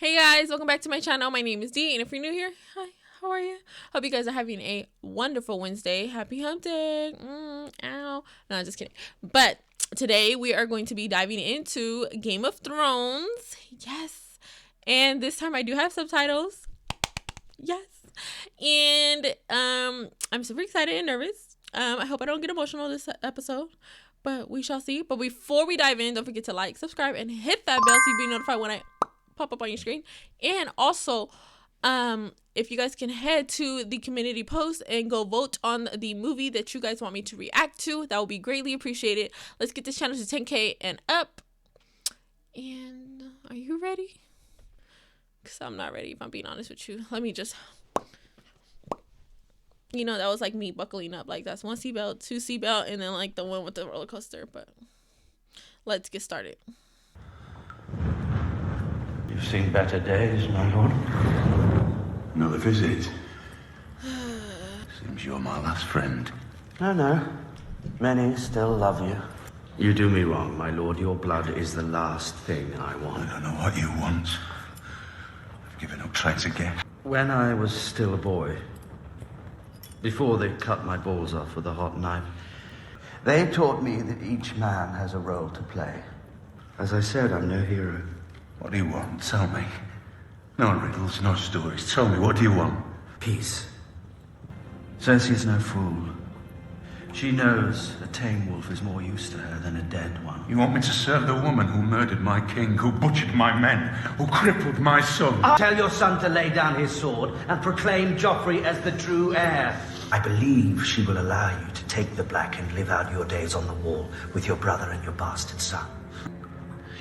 Hey guys, welcome back to my channel. My name is Dee, and if you're new here, hi, how are you? Hope you guys are having a wonderful Wednesday. Happy hump day. Ow. No, just kidding. But today we are going to be diving into Game of Thrones. Yes. And this time I do have subtitles. Yes. And I'm super excited and nervous. I hope I don't get emotional this episode, but we shall see. But before we dive in, don't forget to like, subscribe, and hit that bell so you be notified when I pop up on your screen. And also, if you guys can head to the community post and go vote on the movie that you guys want me to react to, that will be greatly appreciated. Let's get this channel to 10K and up. And are you ready? Because I'm not ready, if I'm being honest with you. Let me just, you know, that was like me buckling up. Like, that's one seatbelt, two seatbelt, and then like the one with the roller coaster. But let's get started. You've seen better days, my lord. Another visit. Seems you're my last friend. No. Many still love you. You do me wrong, my lord. Your blood is the last thing I want. I don't know what you want. I've given up trying to get. When I was still a boy, before they cut my balls off with a hot knife, they taught me that each man has a role to play. As I said, I'm no hero. What do you want? Tell me. No riddles, no stories. Tell me, what do you want? Peace. Cersei's no fool. She knows a tame wolf is more use to her than a dead one. You want me to serve the woman who murdered my king, who butchered my men, who crippled my son? Tell your son to lay down his sword and proclaim Joffrey as the true heir. I believe she will allow you to take the black and live out your days on the wall with your brother and your bastard son.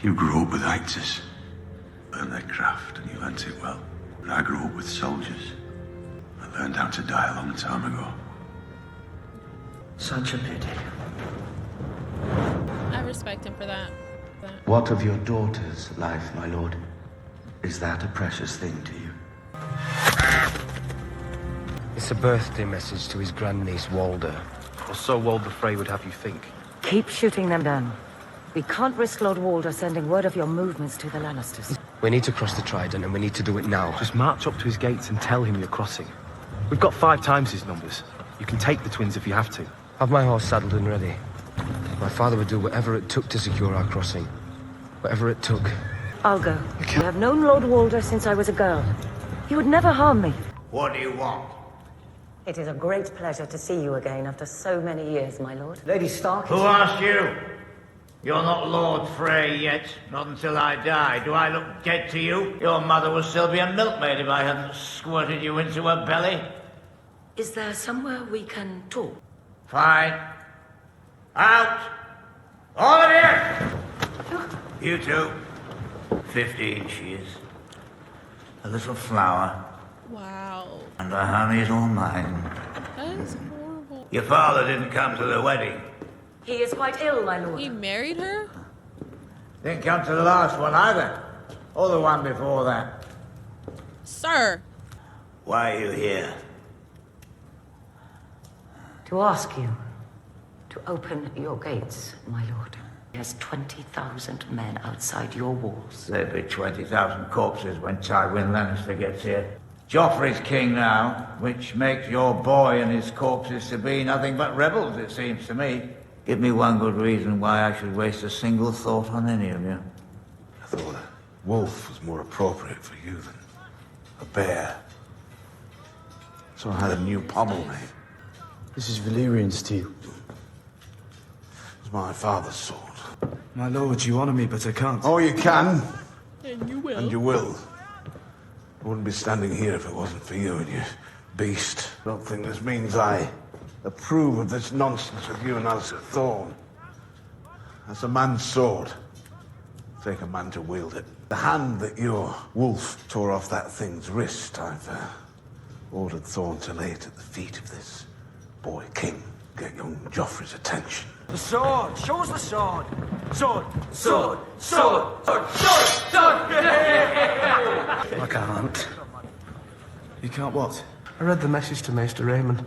You grew up with actors. Learned their craft, and you learnt it well. And I grew up with soldiers. I learned how to die a long time ago. Such a pity. I respect him for that. What of your daughter's life, my lord? Is that a precious thing to you? It's a birthday message to his grandniece, Walder. Or so Walder Frey would have you think. Keep shooting them down. We can't risk Lord Walder sending word of your movements to the Lannisters. We need to cross the Trident, and we need to do it now. Just march up to his gates and tell him you're crossing. We've got 5 times his numbers. You can take the twins if you have to. Have my horse saddled and ready. My father would do whatever it took to secure our crossing. Whatever it took. I'll go. I have known Lord Walder since I was a girl. He would never harm me. What do you want? It is a great pleasure to see you again after so many years, my lord. Lady Stark. Who asked you? You're not Lord Frey yet, not until I die. Do I look dead to you? Your mother would still be a milkmaid if I hadn't squirted you into her belly. Is there somewhere we can talk? Fine. Out! All of you! You two. 15 she is. A little flower. Wow. And the honey is all mine. That is horrible. Your father didn't come to the wedding. He is quite ill, my lord. He married her? Didn't come to the last one either. Or the one before that. Sir. Why are you here? To ask you to open your gates, my lord. There's 20,000 men outside your walls. There'll be 20,000 corpses when Tywin Lannister gets here. Joffrey's king now, which makes your boy and his corpses to be nothing but rebels, it seems to me. Give me one good reason why I should waste a single thought on any of you. I thought a wolf was more appropriate for you than a bear. So I had a new pommel made. This is Valyrian steel. It was my father's sword. My lord, you honor me, but I can't. Oh, you can. And you will. And you will. I wouldn't be standing here if it wasn't for you and your beast. I don't think this means I approve of this nonsense with you and Alistair Thorne. That's a man's sword. Take a man to wield it. The hand that your wolf tore off that thing's wrist, I've ordered Thorne to lay it at the feet of this boy king. Get young Joffrey's attention. The sword! Show us the sword! Sword! Sword! Sword! Sword! Sword! I can't. You can't what? I read the message to Maester Raymond.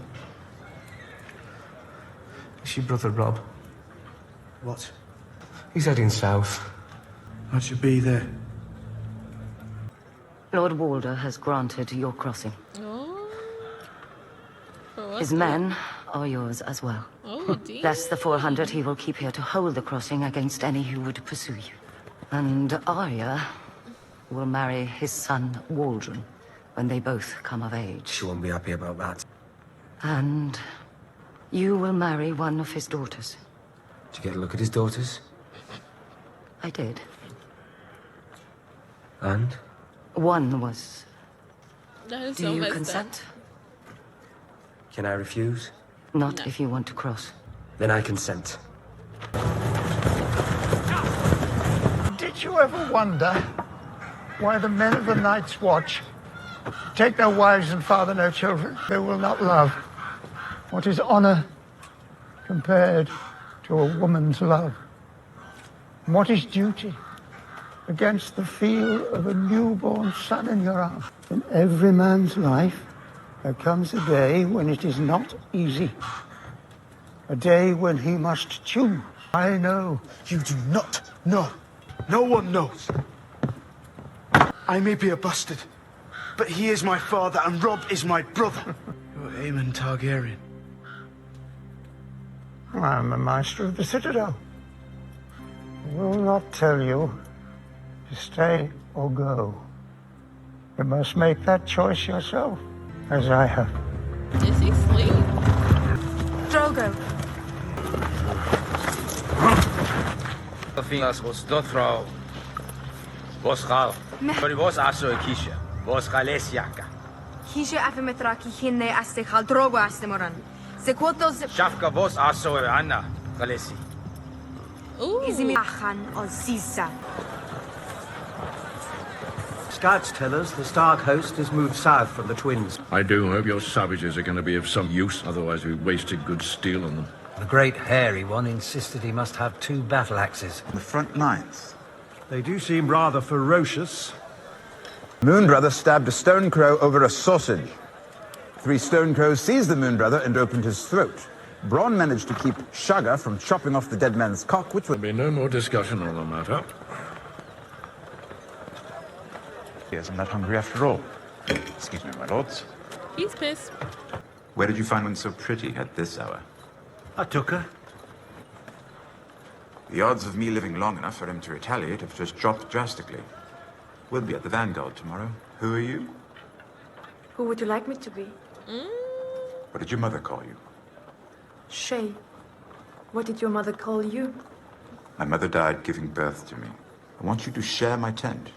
It's your brother Rob. What? He's heading south. I should be there. Lord Walder has granted your crossing. Oh. For what? His men are yours as well. Oh, dear. Less the 400 he will keep here to hold the crossing against any who would pursue you. And Arya will marry his son Waldron when they both come of age. She won't be happy about that. And you will marry one of his daughters. Did you get a look at his daughters? I did. And? One was... That is Do so you messed consent? Can I refuse? Not No. if you want to cross. Then I consent. Did you ever wonder why the men of the Night's Watch take no wives and father no children? They will not love. What is honor compared to a woman's love? And what is duty against the feel of a newborn son in your arms? In every man's life, there comes a day when it is not easy. A day when he must choose. I know. You do not know. No one knows. I may be a bastard, but he is my father and Rob is my brother. You're Aemon Targaryen. I'm the master of the Citadel. I will not tell you to stay or go. You must make that choice yourself, as I have. Is he asleep? Drogo. Finas was dothro. Was gal. But was also a kisha. Was galesiaka. Kisha afemetraki hinne aste khal drogo aste moran. Sequotos Shafka was also a Anna galesi. Ooh. izimi achan o sisa. Scouts tell us the Stark host has moved south from the Twins. I do hope your savages are going to be of some use, otherwise we wasted good steel on them. The great hairy one insisted he must have 2 battle axes. The front lines. They do seem rather ferocious. Moon Brother stabbed a stone crow over a sausage. 3 stone crows seized the Moon Brother and opened his throat. Bronn managed to keep Shugger from chopping off the dead man's cock, which would There'll be no more discussion on the matter. Yes, I'm not hungry after all. Excuse me, my lords. He's pissed. Where did you find one so pretty at this hour? I took her. The odds of me living long enough for him to retaliate have just dropped drastically. We'll be at the Vanguard tomorrow. Who are you? Who would you like me to be? What did your mother call you? Shay. What did your mother call you? My mother died giving birth to me. I want you to share my tent.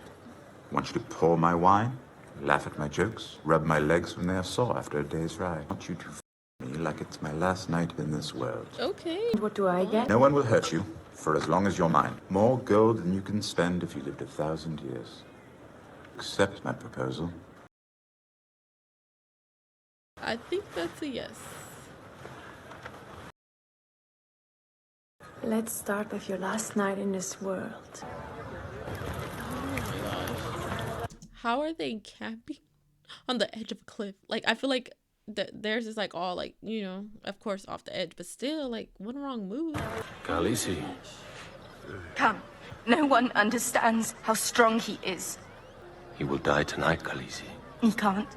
I want you to pour my wine, laugh at my jokes, rub my legs when they are sore after a day's ride. I want you to me like it's my last night in this world. Okay. What do I get? No one will hurt you for as long as you're mine. More gold than you can spend if you lived 1,000 years. Accept my proposal. I think that's a yes. Let's start with your last night in this world. How are they camping on the edge of a cliff? Like, I feel like theirs is like all like, you know, of course off the edge, but still, like, one wrong move. Khaleesi. Come. No one understands how strong he is. He will die tonight, Khaleesi. He can't.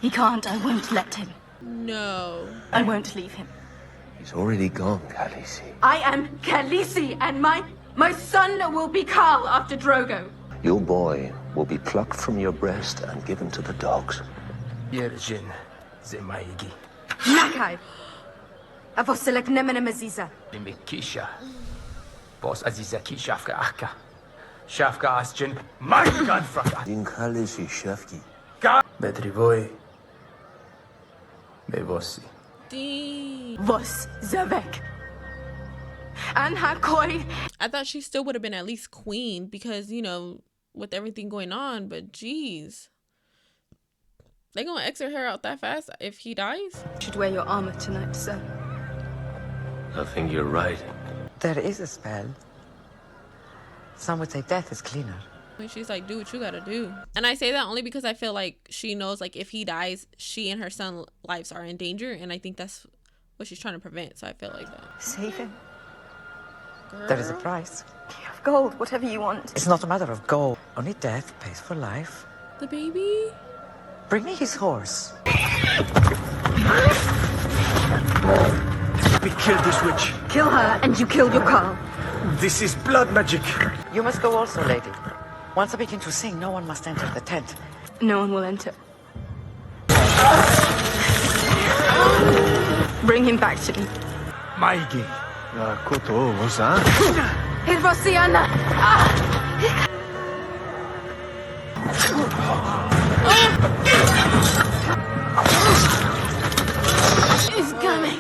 He can't. I won't let him. No. I won't leave him. He's already gone, Khaleesi. I am Khaleesi, and my son will be Khal after Drogo. Your boy will be plucked from your breast and given to the dogs. Yerjin, Zemaigi, Nakai. Avoselek nemene maziza. Limikisha. Boss Azizaki Shafka Aka. Shafka Asjin, my Godfraka. In Khaleesi Shafki. Bedrivoy. Bevossi. Vos Zavek. And Hakoi. I thought she still would have been at least queen because, you know, with everything going on, but geez. They gonna X her hair out that fast if he dies? You should wear your armor tonight, sir. I think you're right. There is a spell. Some would say death is cleaner. And she's like, do what you gotta do. And I say that only because I feel like she knows, like, if he dies, she and her son's lives are in danger. And I think that's what she's trying to prevent. So I feel like that. Save him. There is a price. Of gold, whatever you want. It's not a matter of gold. Only death pays for life. The baby? Bring me his horse. We killed this witch. Kill her, and you kill your Carl. This is blood magic. You must go also, lady. Once I begin to sing, no one must enter the tent. No one will enter. Bring him back to me. Maigi. Koto, ROSADO. Hirvosiana! He's coming.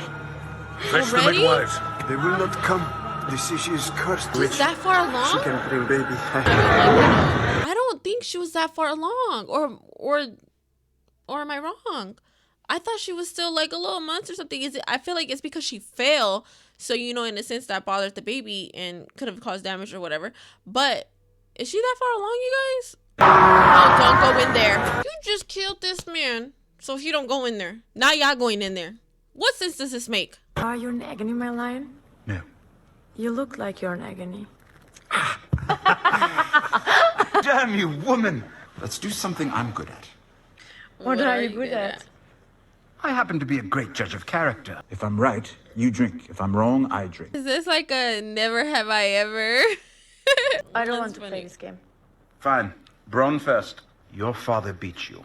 Fetch the midwives. They will not come. This issue is cursed. Is that far along? She can bring baby. I don't think she was that far along. Or am I wrong? I thought she was still like a little month or something. Is it? I feel like it's because she fell. So, you know, in a sense that bothered the baby and could have caused damage or whatever. But is she that far along, you guys? Oh, don't go in there. You just killed this man. So if you don't go in there, now y'all going in there. What sense does this make? Are you in agony, my lion? No. You look like you're in agony. Damn you, woman! Let's do something I'm good at. What are you good at? I happen to be a great judge of character. If I'm right, you drink. If I'm wrong, I drink. Is this like a never have I ever? I don't want to play this game. Fine. Brawn first. Your father beat you.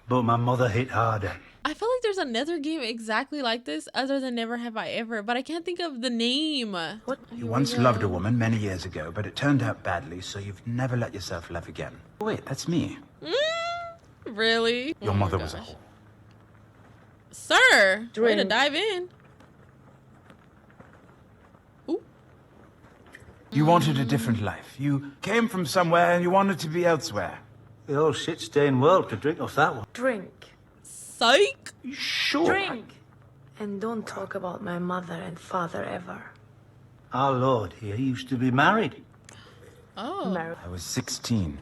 But my mother hit harder. I feel like there's another game exactly like this other than Never Have I Ever, but I can't think of the name. What? You once loved a woman many years ago, but it turned out badly, so you've never let yourself love again. Wait, that's me. Really? Your mother was a whore. Sir, way to dive in. Ooh. You wanted a different life. You came from somewhere and you wanted to be elsewhere. The whole shit-stained world could drink off that one. Drink. Psych. Sure. Drink. And don't talk about my mother and father ever. Our Lord here used to be married. Oh. I was 16.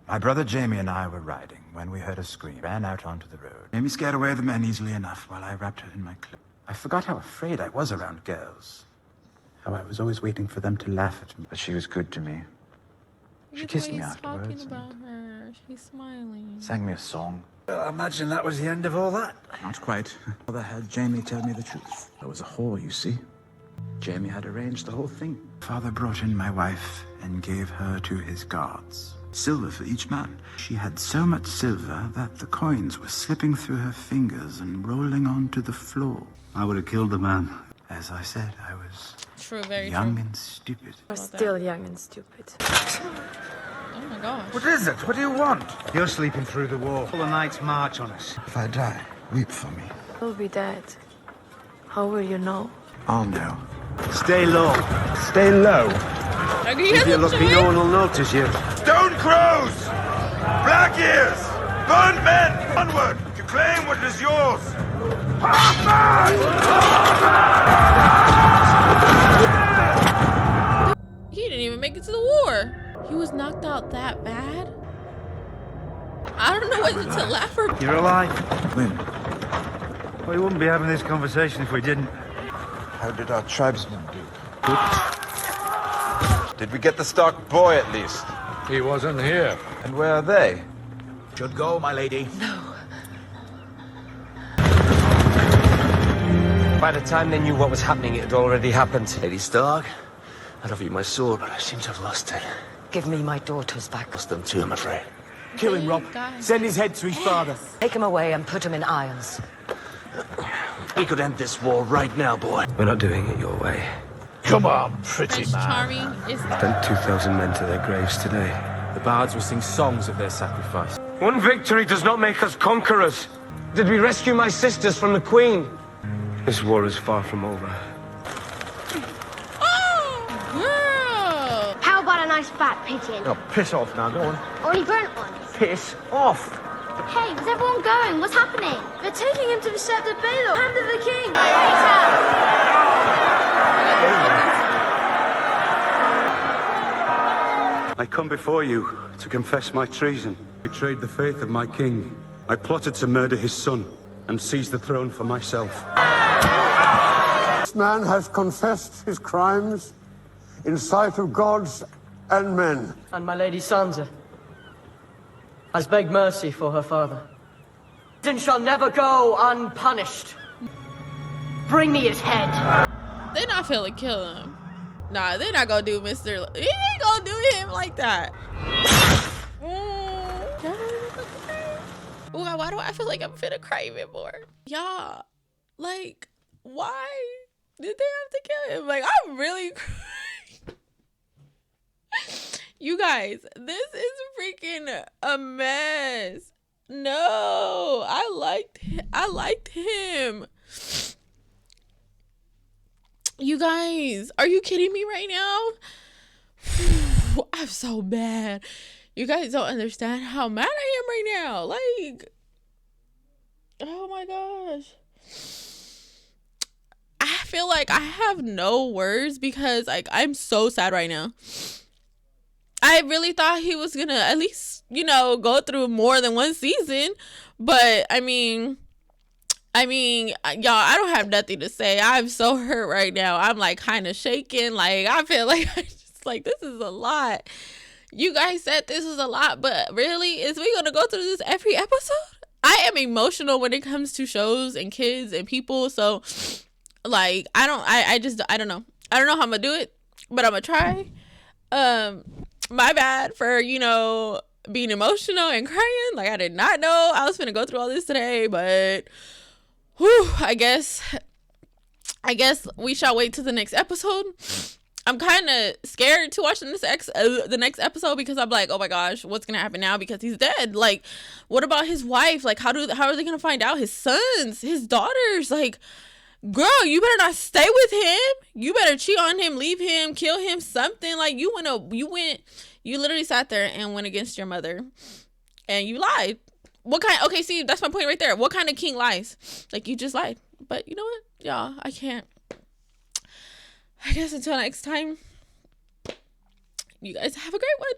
My brother Jamie and I were riding when we heard a scream. Ran out onto the road. Jamie scared away the men easily enough while I wrapped her in my cloak. I forgot how afraid I was around girls. How I was always waiting for them to laugh at me. But she was good to me. She kissed me afterwards. Talking about her. She's smiling. Sang me a song. I imagine that was the end of all that. Not quite. Mother had Jamie tell me the truth. I was a whore, you see. Jamie had arranged the whole thing. Father brought in my wife and gave her to his guards. Silver for each man. She had so much silver that the coins were slipping through her fingers and rolling onto the floor. I would have killed the man. As I said, I was True, very young true. and stupid. You're still young and stupid. Oh my gosh. What is it? What do you want? You're sleeping through the wall. All the night's march on us. If I die, weep for me. You'll be dead. How will you know? I'll know. Stay low. Stay low. If you're lucky, no one will notice you. Stone crows! Black ears! Burned men! Onward to claim what is yours! He didn't even make it to the war. He was knocked out that bad? I don't know whether to laugh or... You're alive. When? Well, we wouldn't be having this conversation if we didn't. How did our tribesmen do? Good. Did we get the Stark boy at least? He wasn't here. And where are they? Should go, my lady. No. By the time they knew what was happening, it had already happened. Lady Stark, I'd offer you my sword, but I seem to have lost it. Give me my daughters back. Lost them too, I'm afraid. Kill him, Rob. Guys. Send his head to his father. Take him away and put him in irons. We could end this war right now, boy. We're not doing it your way. Come on, pretty Prince man. Charming is... Sent 2,000 men to their graves today. The bards will sing songs of their sacrifice. One victory does not make us conquerors. Did we rescue my sisters from the Queen? This war is far from over. Oh, girl! How about a nice fat pigeon? Oh, piss off now, go on. Or any burnt ones? Piss off. Hey, where's everyone going? What's happening? They're taking him to the scepter of Baelor, hand of the king. I come before you to confess my treason. I betrayed the faith of my king. I plotted to murder his son and seize the throne for myself. man has confessed his crimes in sight of gods and men. And my lady Sansa has begged mercy for her father. And shall never go unpunished. Bring me his head. They not feeling kill him. Nah, they're not gonna do Mr. He ain't gonna do him like that. Ooh, why do I feel like I'm finna cry even more? Y'all, like, why did they have to kill him? Like, I'm really crying. You guys, this is freaking a mess. No, I liked him. You guys, are you kidding me right now? I'm so mad. You guys don't understand how mad I am right now. Like, oh my gosh. I feel like I have no words because, like, I'm so sad right now. I really thought he was gonna at least, you know, go through more than one season. But I mean, y'all, I don't have nothing to say. I'm so hurt right now. I'm like kind of shaking. Like, I feel like I just like, this is a lot. You guys said this was a lot, but really, is we gonna go through this every episode? I am emotional when it comes to shows and kids and people. So, like, I don't know. I don't know how I'm gonna do it, but I'm gonna try. My bad for, you know, being emotional and crying. Like, I did not know I was gonna go through all this today, but whew, I guess we shall wait till the next episode. I'm kind of scared to watch the next episode because I'm like, oh my gosh, what's gonna happen now? Because he's dead. Like, what about his wife? Like, how are they gonna find out? His sons, his daughters? Like, girl, you better not stay with him. You better cheat on him, leave him, kill him, something. Like, you literally sat there and went against your mother, and you lied. What kind? Okay, see, that's my point right there. What kind of king lies? Like, you just lied. But you know what, y'all? I can't. I guess until next time, you guys have a great one.